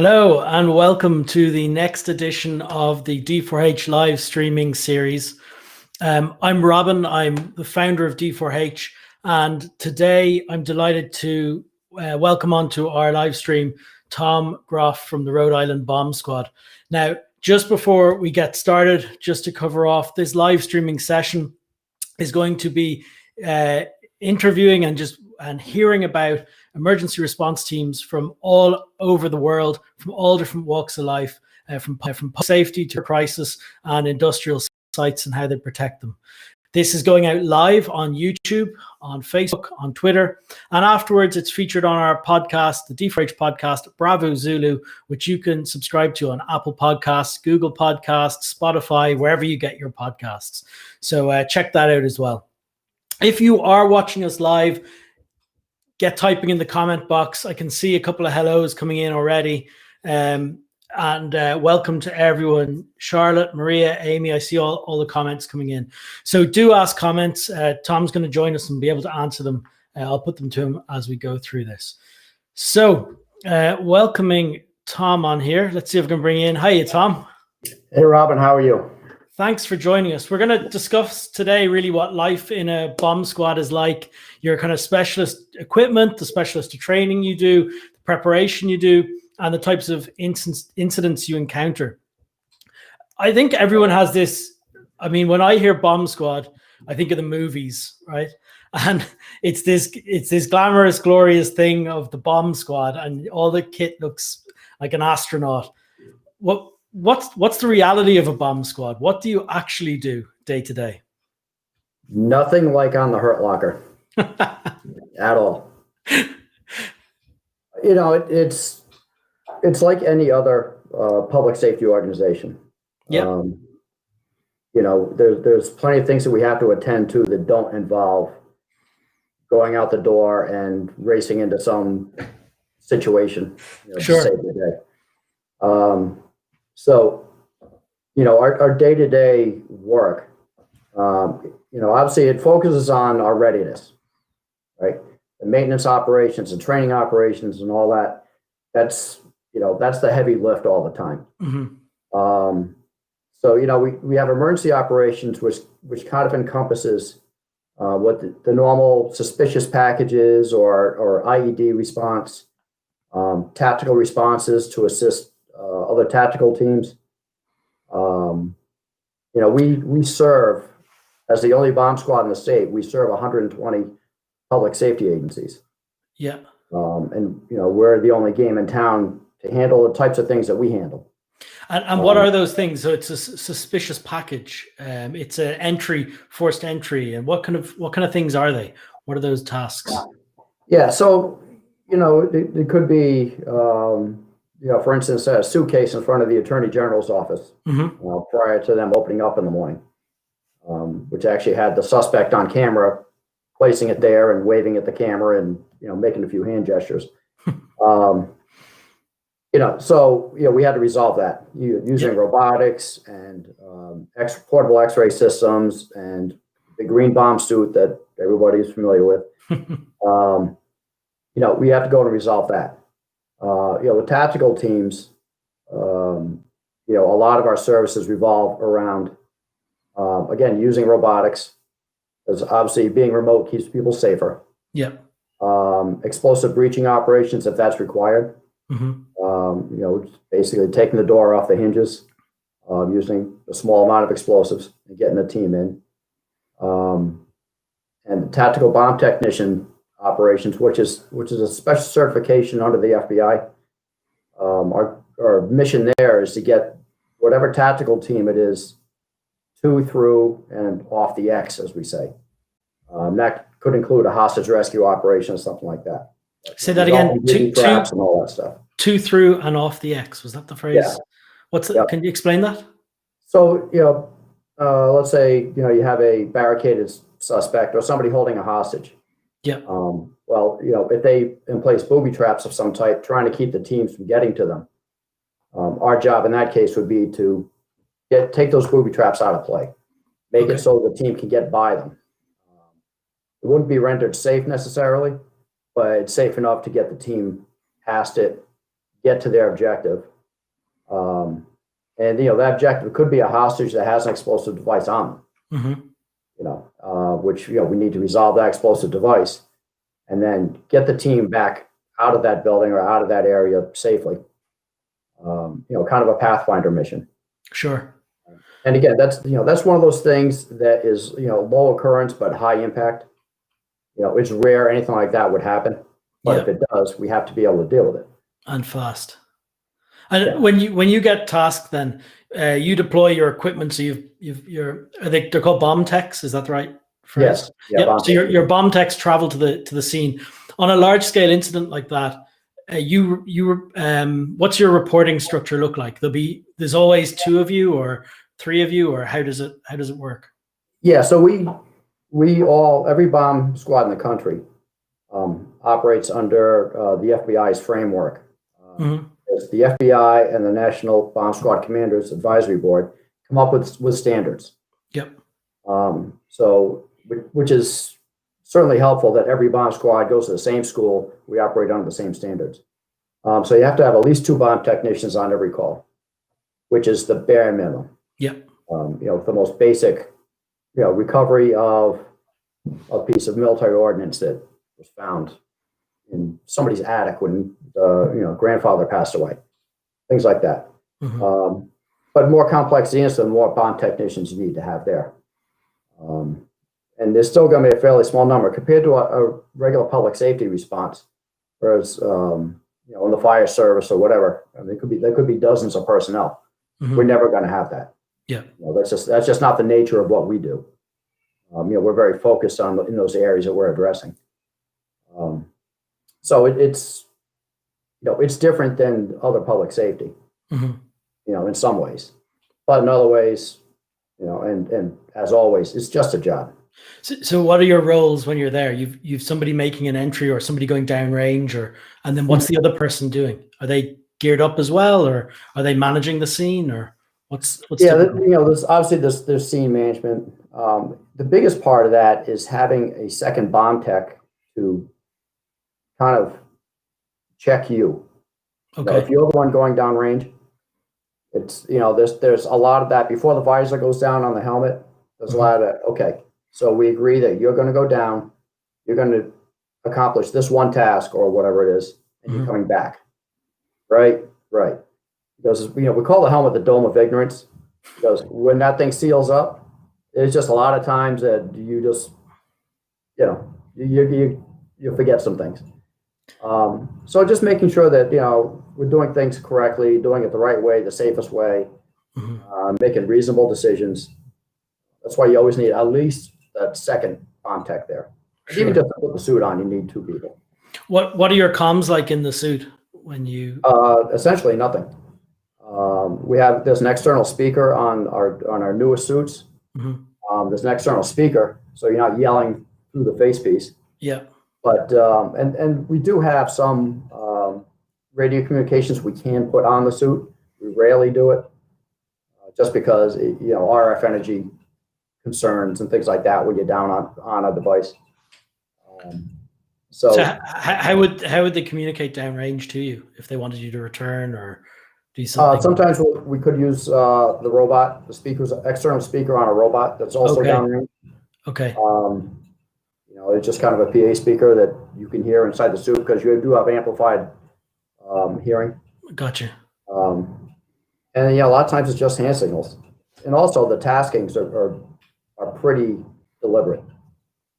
Hello and welcome to the next edition of the D4H live streaming series. I'm Robin, I'm the founder of D4H, and today I'm delighted to welcome onto our live stream Tom Groff from the Rhode Island Bomb Squad. Now, just before we get started, just to cover off, this live streaming session is going to be interviewing and hearing about emergency response teams from all over the world, from all different walks of life, from public safety to crisis and industrial sites and how they protect them. This is going out live on YouTube, on Facebook, on Twitter, and afterwards it's featured on our podcast, the D4H podcast, Bravo Zulu, which you can subscribe to on Apple Podcasts, Google Podcasts, Spotify, wherever you get your podcasts. So check that out as well. If you are watching us live, get typing in the comment box. I can see a couple of hellos coming in already. And welcome to everyone. Charlotte, Maria, Amy, I see all the comments coming in. So do ask comments. Tom's going to join us and be able to answer them. I'll put them to him as we go through this. So welcoming Tom on here. Let's see if we can bring in. Hiya, Tom. Hey, Robin, how are you? Thanks for joining us. We're going to discuss today really what life in a bomb squad is like, your kind of specialist equipment, the specialist training you do, the preparation you do, and the types of incidents you encounter. I think everyone has this. I mean, when I hear bomb squad, I think of the movies, right? And it's this glamorous, glorious thing of the bomb squad, and all the kit looks like an astronaut. What's the reality of a bomb squad? What do you actually do day to day? Nothing like on the Hurt Locker at all. You know, it's like any other public safety organization. Yeah. You know, there's plenty of things that we have to attend to that don't involve going out the door and racing into some situation. Sure. To save the day. So, you know, our day-to-day work, you know, obviously it focuses on our readiness, right? The maintenance operations and training operations and all that. That's the heavy lift all the time. Mm-hmm. So, you know, we have emergency operations, which kind of encompasses what the normal suspicious packages or IED response, tactical responses to assist other tactical teams. You know, we serve, as the only bomb squad in the state, we serve 120 public safety agencies. Yeah. And, you know, we're the only game in town to handle the types of things that we handle. And what are those things? So it's a suspicious package. It's an forced entry. And what kind of things are they? What are those tasks? Yeah. So, you know, it could be, you know, for instance, a suitcase in front of the Attorney General's office, mm-hmm. Prior to them opening up in the morning, which actually had the suspect on camera placing it there and waving at the camera and, you know, making a few hand gestures. You know, so, you know, we had to resolve that using robotics and portable X-ray systems and the green bomb suit that everybody's familiar with. You know, we have to go and resolve that. You know, with tactical teams, you know, a lot of our services revolve around, again, using robotics, because obviously being remote keeps people safer. Yeah. Explosive breaching operations, if that's required. Mm-hmm. You know, basically taking the door off the hinges, using a small amount of explosives and getting the team in. And tactical bomb technician operations, which is a special certification under the FBI. Our mission there is to get whatever tactical team it is to, through, and off the X, as we say. That could include a hostage rescue operation or something like that. Say that again. Traps and all that stuff. To, through, and off the X. Was that the phrase? Yeah. Yep. Can you explain that? So, you know, let's say, you know, you have a barricaded suspect or somebody holding a hostage. Yeah. Well, you know, if they place booby traps of some type, trying to keep the teams from getting to them, our job in that case would be to take those booby traps out of play, make it so the team can get by them. It wouldn't be rendered safe necessarily, but it's safe enough to get the team past it, get to their objective. And that objective could be a hostage that has an explosive device on them. Which we need to resolve that explosive device, and then get the team back out of that building or out of that area safely. Kind of a Pathfinder mission. Sure. And again, that's one of those things that is low occurrence but high impact. It's rare anything like that would happen, but if it does, we have to be able to deal with it. And fast. And when you get tasked, then you deploy your equipment. So they're called bomb techs. Is that the right phrase? Yes. Yeah. So your bomb techs travel to the scene on a large scale incident like that. What's your reporting structure look like? There's always 2 of you or 3 of you, or how does it work? Yeah. So every bomb squad in the country operates under the FBI's framework. The FBI and the National Bomb Squad Commanders Advisory Board come up with standards. Yep. So, which is certainly helpful that every bomb squad goes to the same school. We operate under the same standards. So you have to have at least 2 bomb technicians on every call, which is the bare minimum. Yep. The most basic, recovery of a piece of military ordnance that was found in somebody's attic when grandfather passed away, things like that. But more complex the incident, the more bomb technicians you need to have there. And there's still going to be a fairly small number compared to a regular public safety response. Whereas, in the fire service or whatever, there could be dozens of personnel. We're never going to have that. Yeah. That's just not the nature of what we do. We're very focused in those areas that we're addressing. So it's different than other public safety, in some ways, but in other ways, and as always, it's just a job. So what are your roles when you're there? You've somebody making an entry or somebody going downrange, and then what's the other person doing? Are they geared up as well, or are they managing the scene, or what's there's obviously there's scene management. The biggest part of that is having a second bomb tech to kind of check you. Okay. If you're the one going downrange, it's there's a lot of that before the visor goes down on the helmet. There's a lot of that. Okay, so we agree that you're going to go down, you're going to accomplish this one task or whatever it is, and you're coming back. Right. Because we call the helmet the dome of ignorance, because when that thing seals up, there's just a lot of times that you just you forget some things. So just making sure that we're doing things correctly, doing it the right way, the safest way, making reasonable decisions. That's why you always need at least that second bomb tech there. Sure. Even just to put the suit on, you need 2 people. What are your comms like in the suit when you? Essentially nothing. There's an external speaker on our newest suits. There's an external speaker, so you're not yelling through the face piece. Yeah. But and we do have some radio communications we can put on the suit. We rarely do it, just because RF energy concerns and things like that when you're down on a device. So how would they communicate downrange to you if they wanted you to return or do something? Sometimes we could use the robot, external speaker on a robot that's also downrange. Okay. It's just kind of a PA speaker that you can hear inside the suit because you do have amplified hearing. Gotcha. And a lot of times it's just hand signals, and also the taskings are pretty deliberate.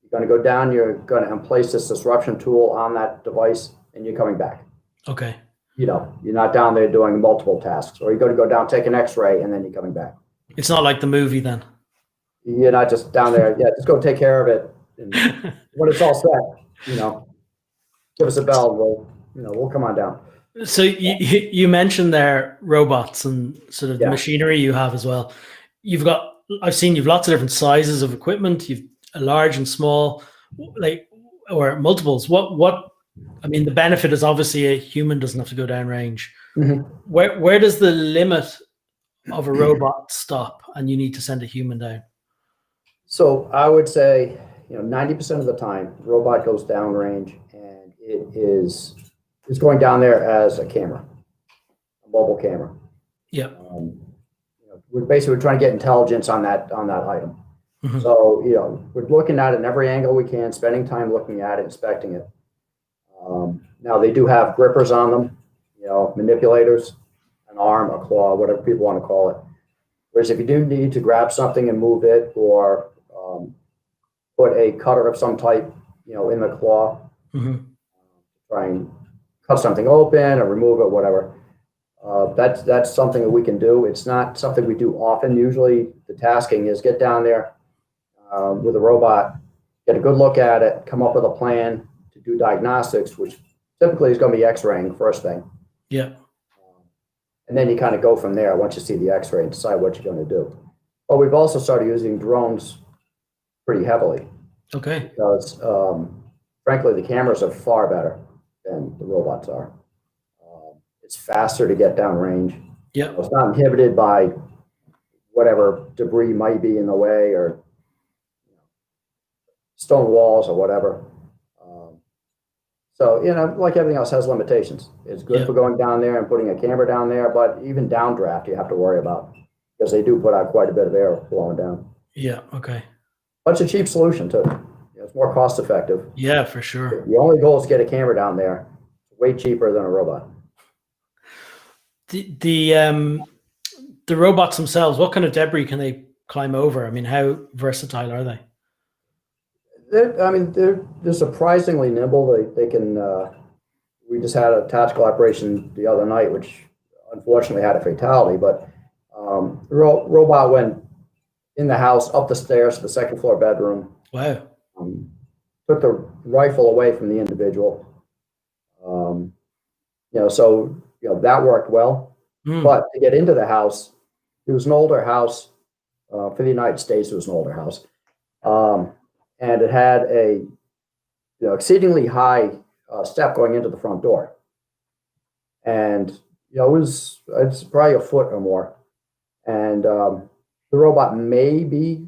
You're going to go down, you're going to place this disruption tool on that device, and you're coming back. Okay. You're not down there doing multiple tasks, or you're going to go down, take an X-ray, and then you're coming back. It's not like the movie then. You're not just down there. Yeah, just go take care of it. And when it's all set, give us a bell. We'll come on down. So you mentioned there robots and sort of the machinery you have as well. I've seen you've lots of different sizes of equipment. You've a large and small, or multiples. The benefit is obviously a human doesn't have to go downrange. Where does the limit of a robot stop and you need to send a human down? So I would say, 90% of the time, the robot goes downrange and it is going down there as a camera. mobile camera. Yeah. We're basically trying to get intelligence on that item. Mm-hmm. So, we're looking at it in every angle we can, spending time looking at it, inspecting it. Now they do have grippers on them, manipulators, an arm, a claw, whatever people want to call it. Whereas if you do need to grab something and move it, or put a cutter of some type, in the claw, Mm-hmm. try and cut something open or remove it, whatever. That's something that we can do. It's not something we do often. Usually the tasking is get down there with a robot, get a good look at it, come up with a plan to do diagnostics, which typically is going to be x-raying first thing. Yeah. And then you kind of go from there once you see the x-ray and decide what you're going to do. But we've also started using drones pretty heavily. Okay. Because frankly, the cameras are far better than the robots are. It's faster to get downrange. Yeah. It's not inhibited by whatever debris might be in the way, or stone walls or whatever. So, like everything else has limitations. It's good for going down there and putting a camera down there, but even downdraft you have to worry about, because they do put out quite a bit of air blowing down. Yeah. Okay. But it's a cheap solution too. It's more cost effective. Yeah, for sure. The only goal is to get a camera down there. It's way cheaper than a robot. The robots themselves, what kind of debris can they climb over? I mean, how versatile are they? They're surprisingly nimble. They can. We just had a tactical operation the other night, which unfortunately had a fatality. But the robot went in the house, up the stairs to the second floor bedroom. Wow. Took the rifle away from the individual. So that worked well. But to get into the house, it was an older house. For the United States, it was an older house. And it had a exceedingly high step going into the front door. And it's probably a foot or more. And the robot may be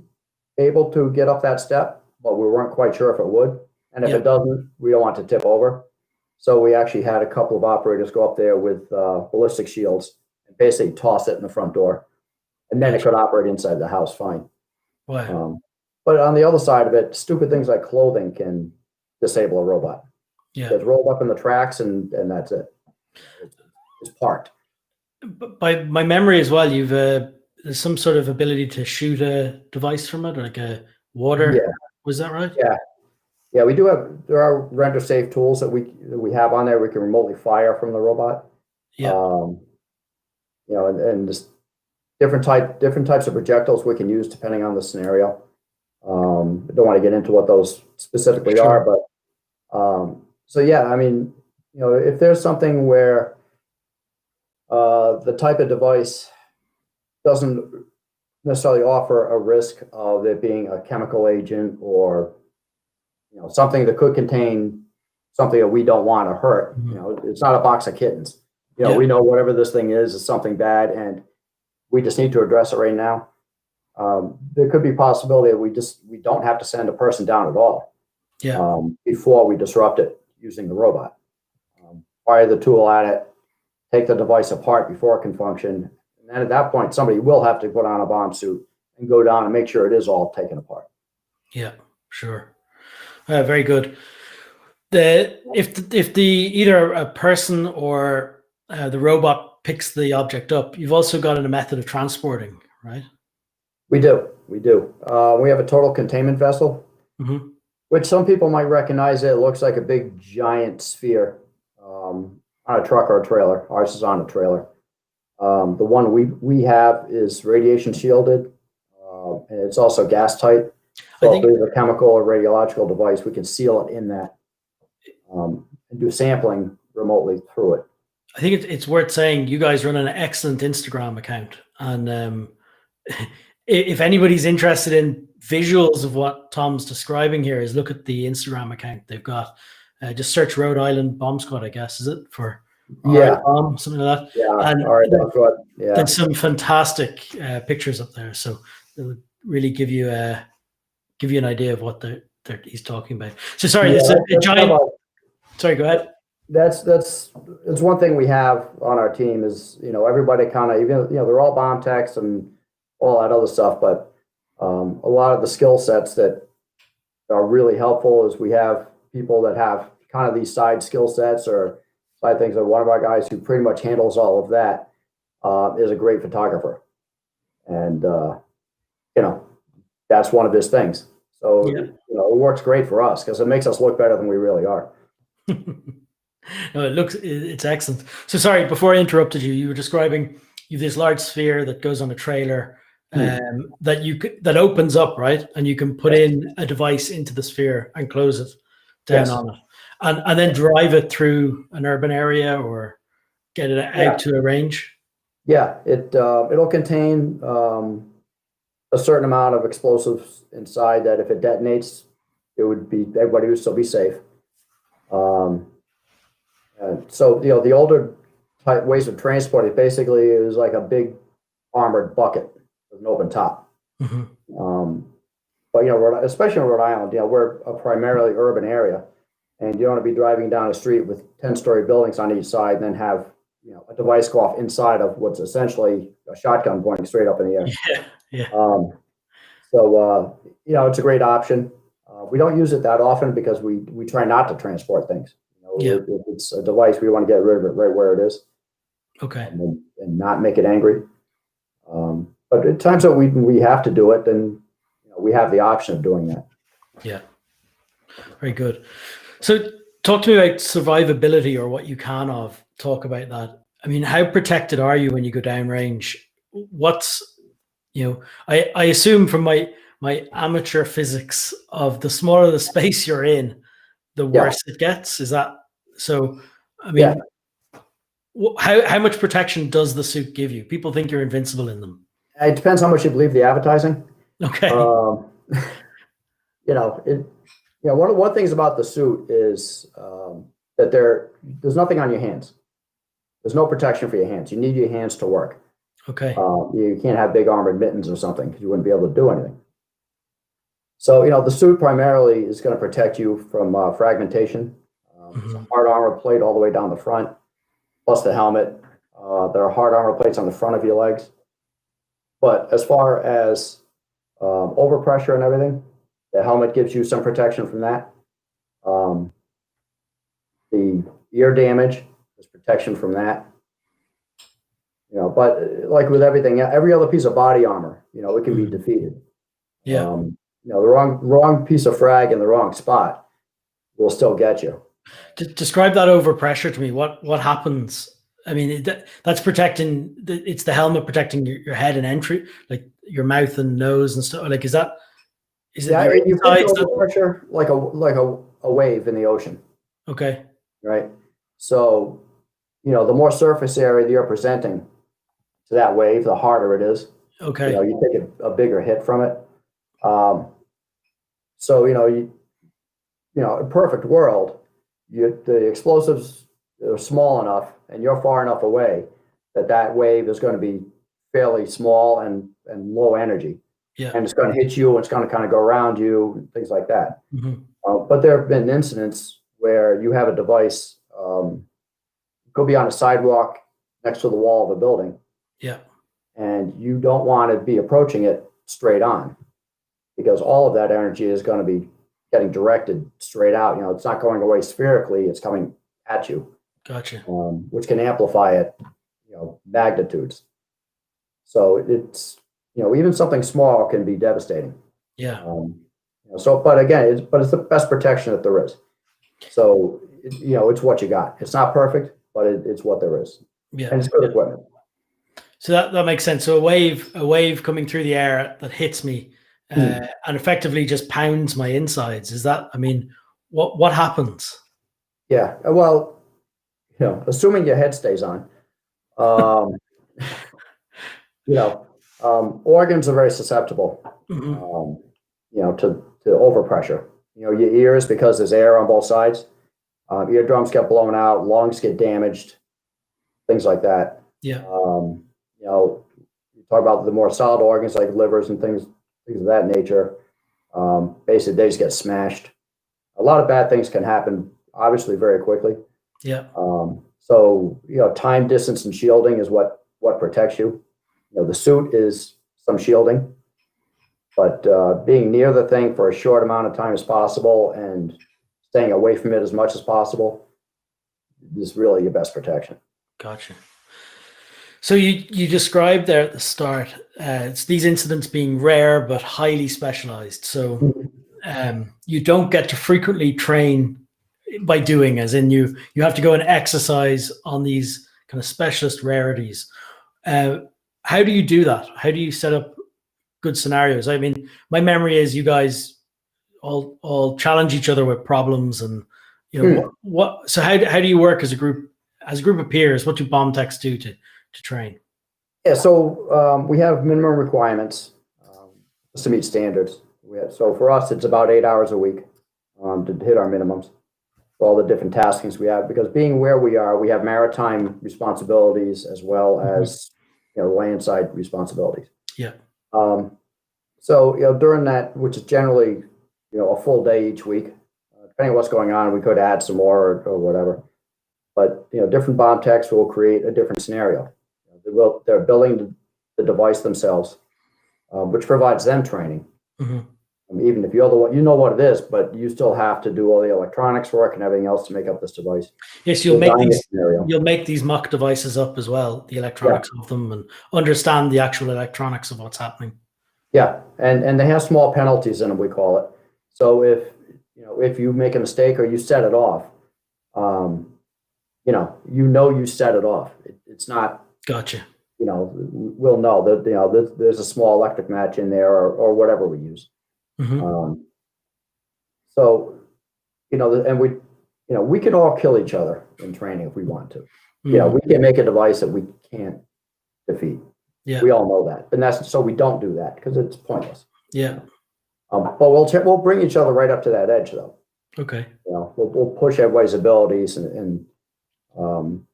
able to get up that step, but we weren't quite sure if it would. And if it doesn't, we don't want to tip over. So we actually had a couple of operators go up there with ballistic shields and basically toss it in the front door. And then it could operate inside the house fine. Wow. But on the other side of it, stupid things like clothing can disable a robot. Yeah. It's rolled up in the tracks and that's it. It's parked. But by my memory as well, you've there's some sort of ability to shoot a device from it, like a water. Yeah. Was that right? Yeah. Yeah, we do have. There are render safe tools that we have on there. We can remotely fire from the robot. Yeah. And just different types of projectiles we can use depending on the scenario. I don't want to get into what those specifically are, but so yeah, if there's something where the type of device doesn't necessarily offer a risk of it being a chemical agent, or something that could contain something that we don't want to hurt. It's not a box of kittens. We know whatever this thing is something bad, and we just need to address it right now. There could be a possibility that we don't have to send a person down at all. Yeah. Before we disrupt it using the robot. Fire the tool at it, take the device apart before it can function. And then at that point, somebody will have to put on a bomb suit and go down and make sure it is all taken apart. Yeah, sure. Very good. If either a person or the robot picks the object up, you've also got a method of transporting, right? We do. We have a total containment vessel, which some people might recognize. It looks like a big giant sphere on a truck or a trailer. Ours is on a trailer. The one we have is radiation shielded, and it's also gas tight. So if there's a chemical or radiological device, we can seal it in that and do sampling remotely through it. I think it's worth saying you guys run an excellent Instagram account, and if anybody's interested in visuals of what Tom's describing here, is look at the Instagram account they've got. Just search Rhode Island Bomb Squad, I guess, is it, for bomb, something like that. Yeah, and all right, that's what. Yeah, there's some fantastic pictures up there, so it'll really give you an idea of what he's talking about. So sorry, it's a giant. Sorry, go ahead. it's one thing we have on our team is, everybody kind of, even, they're all bomb techs and all that other stuff, but a lot of the skill sets that are really helpful is we have people that have kind of these side skill sets or side things. And one of our guys who pretty much handles all of that is a great photographer. And, that's one of his things. So, Yeah. It works great for us because it makes us look better than we really are. No, it's excellent. So sorry, before I interrupted you, you were describing you have this large sphere that goes on a trailer that opens up, right? And you can put in a device into the sphere and close it down on it. And then drive it through an urban area or get it out to a range. Yeah, it'll contain a certain amount of explosives inside that if it detonates, everybody would still be safe. So the older type ways of transport, it basically is like a big armored bucket with an open top. But especially in Rhode Island, we're a primarily urban area, and you don't want to be driving down a street with 10-story buildings on each side and then have a device go off inside of what's essentially a shotgun pointing straight up in the air. Yeah. So it's a great option. We don't use it that often because we try not to transport things. If it's a device, we want to get rid of it right where it is. Okay. And not make it angry. But at times that we have to do it, then we have the option of doing that. Yeah. Very good. So talk to me about survivability, or what you can talk about that. I mean, how protected are you when you go downrange? I assume from my amateur physics of the smaller the space you're in, the worse it gets. Is that so? I mean, how much protection does the suit give you? People think you're invincible in them. It depends how much you believe the advertising. Okay. One of the things about the suit is that there's nothing on your hands. There's no protection for your hands. You need your hands to work. Okay. You can't have big armored mittens or something because you wouldn't be able to do anything. So, the suit primarily is going to protect you from fragmentation. It's a hard armor plate all the way down the front, plus the helmet. There are hard armor plates on the front of your legs. But as far as overpressure and everything, the helmet gives you some protection from that. The ear damage is protection from that. But like with everything, every other piece of body armor, it can be defeated. Yeah. The wrong piece of frag in the wrong spot will still get you. Describe that overpressure to me. What happens? I mean, that's protecting. It's the helmet protecting your head and entry, like your mouth and nose and stuff. Like, is it? Yeah, you feel overpressure like a wave in the ocean. Okay. Right. So, the more surface area that you're presenting to that wave, the harder it is. Okay. You take a bigger hit from it. So, in a perfect world, the explosives are small enough and you're far enough away that wave is going to be fairly small and low energy. Yeah. And it's going to hit you and it's going to kind of go around you and things like that. But there have been incidents where you have a device, go be on a sidewalk next to the wall of a building. Yeah. And you don't want to be approaching it straight on because all of that energy is going to be getting directed straight out. It's not going away spherically, it's coming at you. Gotcha. Which can amplify it, magnitudes. So it's, even something small can be devastating. Yeah. But again, it's the best protection that there is. So, it's what you got. It's not perfect, but it's what there is. Yeah. And it's good equipment. So that makes sense. So a wave coming through the air that hits me and effectively just pounds my insides. Is that, I mean, what happens? Yeah. Well, assuming your head stays on, organs are very susceptible, to overpressure. Your ears, because there's air on both sides, eardrums get blown out, lungs get damaged, things like that. Yeah. You talk about the more solid organs like livers and things of that nature. Basically, they just get smashed. A lot of bad things can happen, obviously, very quickly. Yeah. So, time, distance, and shielding is what protects you. The suit is some shielding, but being near the thing for a short amount of time as possible and staying away from it as much as possible is really your best protection. Gotcha. So you described there at the start, it's these incidents being rare but highly specialized. So you don't get to frequently train by doing, as in you have to go and exercise on these kind of specialist rarities. How do you do that? How do you set up good scenarios? I mean, my memory is you guys all challenge each other with problems, and what. So how do you work as a group of peers? What do bomb techs do to train? Yeah, so we have minimum requirements to meet standards. So for us, it's about 8 hours a week to hit our minimums for all the different taskings we have. Because being where we are, we have maritime responsibilities as well as landside responsibilities. Yeah. So during that, which is generally a full day each week, depending on what's going on, we could add some more or whatever. But different bomb techs will create a different scenario. They're building the device themselves, which provides them training. Even if you're the one, you know what it is, but you still have to do all the electronics work and everything else to make up this device. Yes, you'll make these mock devices up as well, the electronics of them, and understand the actual electronics of what's happening. Yeah, and they have small penalties in them, we call it. So if you make a mistake or you set it off, you set it off. It's not. Gotcha. We'll know that there's a small electric match in there or whatever we use. So and we can all kill each other in training if we want to. We can make a device that we can't defeat. Yeah, we all know that, and so we don't do that because it's pointless. Yeah. But we'll bring each other right up to that edge, though. Okay. We'll push everybody's abilities and kind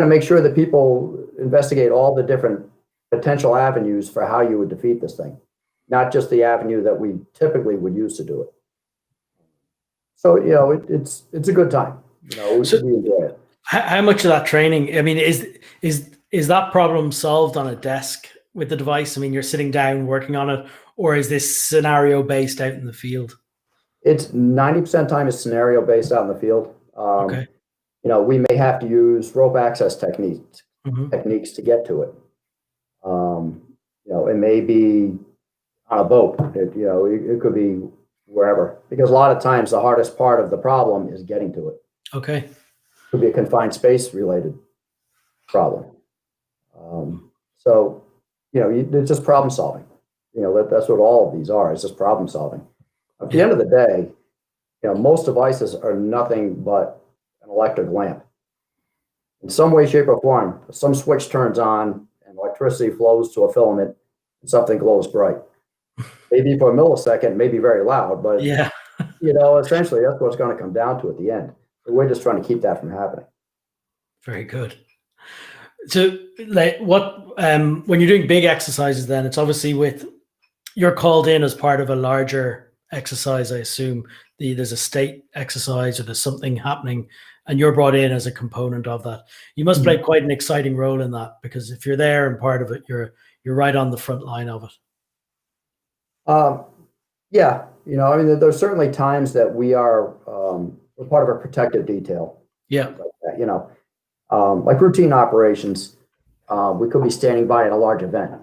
of make sure that people investigate all the different potential avenues for how you would defeat this thing, not just the avenue that we typically would use to do it. So it's a good time. We enjoy it. How much of that training? I mean, is that problem solved on a desk with the device? I mean, you're sitting down working on it, or is this scenario based out in the field? It's 90% time is scenario based out in the field. Okay. We may have to use rope access techniques to get to it. It may be on a boat. It could be wherever, because a lot of times the hardest part of the problem is getting to it. Okay. It could be a confined space related problem. So it's just problem solving. That's what all of these are. It's just problem solving. At the end of the day, most devices are nothing but an electric lamp. In some way, shape, or form, some switch turns on and electricity flows to a filament and something glows bright. Maybe for a millisecond, maybe very loud, but essentially that's what's going to come down to at the end. We're just trying to keep that from happening. Very good. So when you're doing big exercises, then it's obviously you're called in as part of a larger exercise. I assume there's a state exercise or there's something happening and you're brought in as a component of that. You must play quite an exciting role in that, because if you're there and part of it, you're right on the front line of it. Yeah. There's certainly times that we're part of a protective detail. Yeah. Like that, like routine operations, we could be standing by at a large event.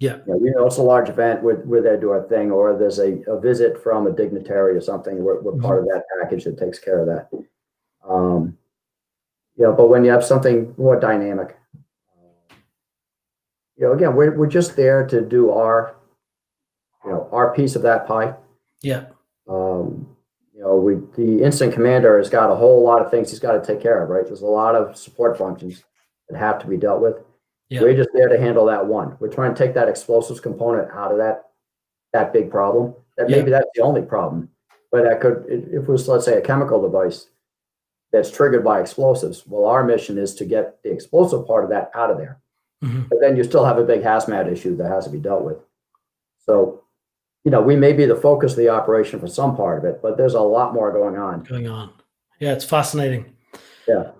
Yeah. It's a large event. We're there to do our thing, or there's a visit from a dignitary or something. We're part of that package that takes care of that. But when you have something more dynamic, again, we're just there to do our piece of that pie. Yeah. The incident commander has got a whole lot of things he's got to take care of, right? There's a lot of support functions that have to be dealt with. Yeah. We're just there to handle that one. We're trying to take that explosives component out of that big problem. Maybe that's the only problem, but if it was, let's say, a chemical device that's triggered by explosives, well, our mission is to get the explosive part of that out of there. But then you still have a big hazmat issue that has to be dealt with. So, we may be the focus of the operation for some part of it, but there's a lot more going on. Yeah, it's fascinating. Yeah.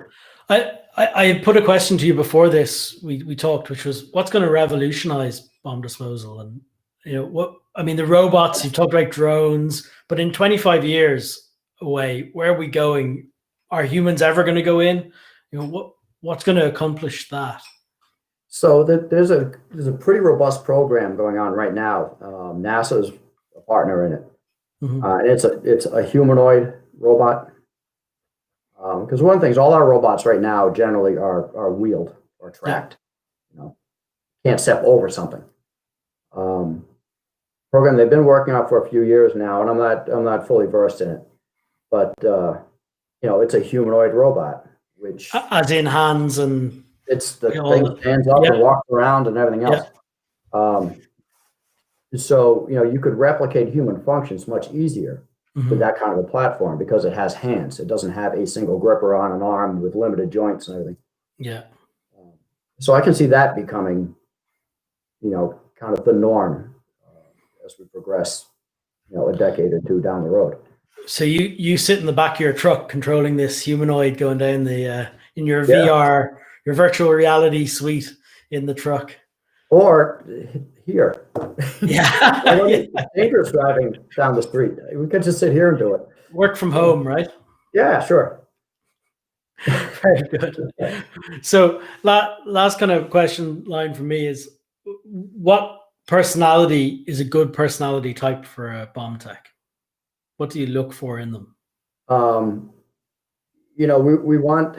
I put a question to you before this. We talked, which was what's going to revolutionize bomb disposal, and the robots. You talked about drones, but in 25 years away, where are we going? Are humans ever going to go in? What's going to accomplish that? So there's a pretty robust program going on right now. NASA's a partner in it. Mm-hmm. And it's a humanoid robot. Because one of the things, all our robots right now generally are wheeled or tracked. Can't step over something. Program they've been working on for a few years now, and I'm not fully versed in it, but it's a humanoid robot, which as in hands and it's the thing stands up and walks around and everything else. So you could replicate human functions much easier with that kind of a platform because it has hands. It doesn't have a single gripper on an arm with limited joints and everything. Yeah. So I can see that becoming, kind of the norm as we progress, a decade or two down the road. So you sit in the back of your truck controlling this humanoid going down the in your VR, your virtual reality suite in the truck. Or here. Yeah. It's dangerous driving down the street. We could just sit here and do it. Work from home, right? Yeah, sure. Very good. So last kind of question line for me is, what personality is a good personality type for a bomb tech? What do you look for in them? We want,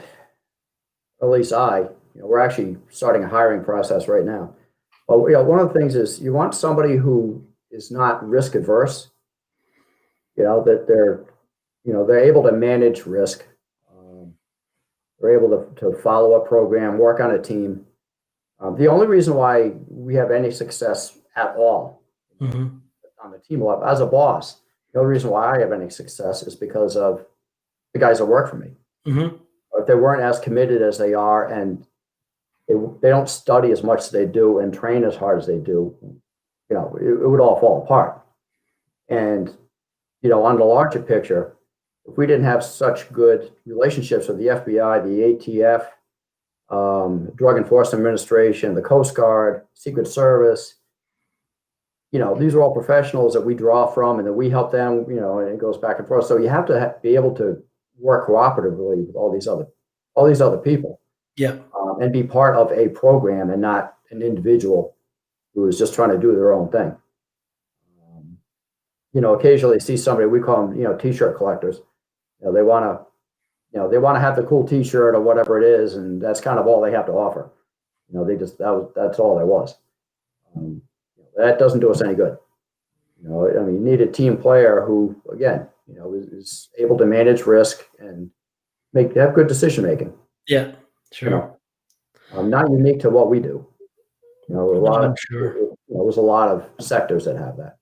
at least we're actually starting a hiring process right now. But one of the things is you want somebody who is not risk averse. That they're able to manage risk. They're able to follow a program, work on a team. The only reason why we have any success at all on the team level as a boss, the only reason why I have any success is because of the guys that work for me. If they weren't as committed as they are and they don't study as much as they do and train as hard as they do, it would all fall apart. And, on the larger picture, if we didn't have such good relationships with the FBI, the ATF, Drug Enforcement Administration, the Coast Guard, Secret Service, these are all professionals that we draw from and that we help them, and it goes back and forth. So you have to be able to work cooperatively with all these other people. Yeah. And be part of a program and not an individual who is just trying to do their own thing. Occasionally see somebody, we call them, t-shirt collectors. They want to have the cool t-shirt or whatever it is, and that's kind of all they have to offer. That's all there was. That doesn't do us any good. You need a team player who, again, is able to manage risk and have good decision making. Yeah, sure. Not unique to what we do. Sure. There's a lot of sectors that have that.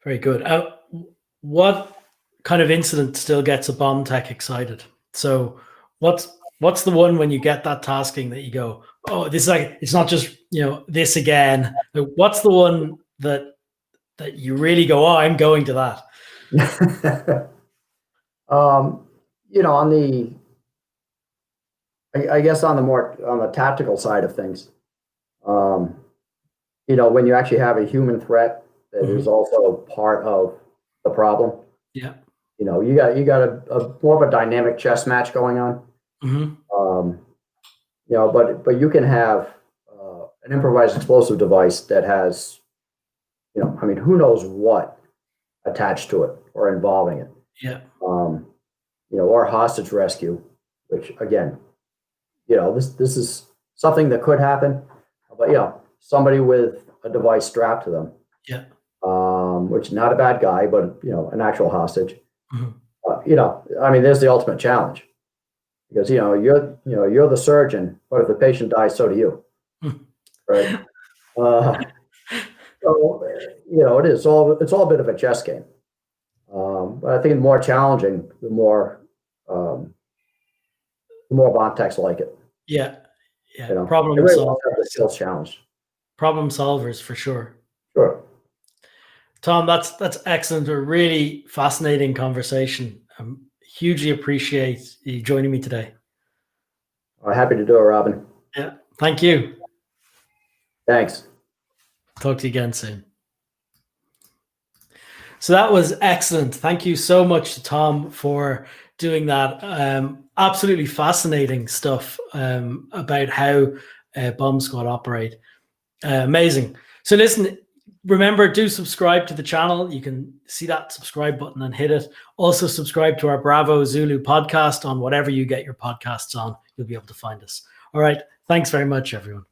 Very good. What kind of incident still gets a bomb tech excited? So what's the one when you get that tasking that you go, oh, this is it's not just, this again. What's the one that you really go, oh, I'm going to that? On the, I guess on the tactical side of things, when you actually have a human threat that is also part of the problem. Yeah. You got a more of a dynamic chess match going on. But you can have an improvised explosive device that has, who knows what attached to it or involving it. Yeah. Or hostage rescue, which again, this is something that could happen, but somebody with a device strapped to them. Yeah. Which is not a bad guy, but an actual hostage. There's the ultimate challenge. Because you're the surgeon, but if the patient dies, so do you, right? So it's all a bit of a chess game. But I think the more challenging, the more bomb techs like it. Yeah, problem solvers. Skills challenge. Problem solvers for sure. Sure. Tom, that's excellent. A really fascinating conversation. hugely appreciate you joining me today. Happy to do it, Robin. Yeah, thank you. Thanks. Talk to you again soon. So that was excellent. Thank you so much to Tom for doing that. Absolutely fascinating stuff about how Bomb Squad operate. Amazing. So listen, remember, do subscribe to the channel. You can see that subscribe button and hit it. Also subscribe to our Bravo Zulu podcast on whatever you get your podcasts on. You'll be able to find us. All right. Thanks very much, everyone.